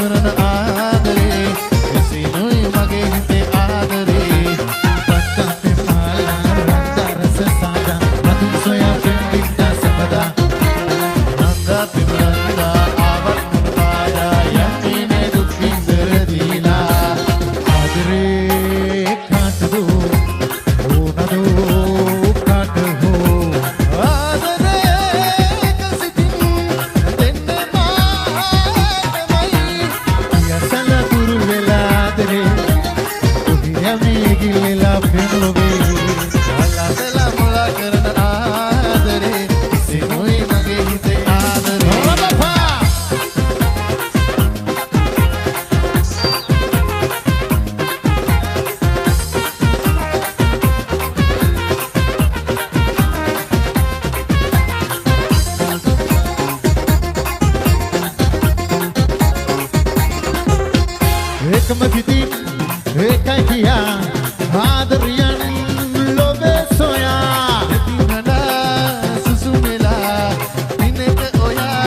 කරන ආදරේ එසිනුයි මගේ හිතේ ආදරේ පත්තේ මාලා රන්දරස සාදා මතු සොයා පෙන්විට සමදා නන්දා පිමරන්දා ආවත් පාදා යන්නේ දුක් විඳර දීලා ආදරේ කාටදෝ ඕනදෝ කාටහෝ ආදරේ කසිතින් දෙන්නේ මාතමයි යසල දුරු වෙලා ආදරේ ඔහියමේ ගිල්ලලා පෙන්ලොවේ අල්ලාදලා මුලා කරන ආදරේ සිනුයි මගේ හිතේ ආදරේ एकम तिथि एकय किया आदरिया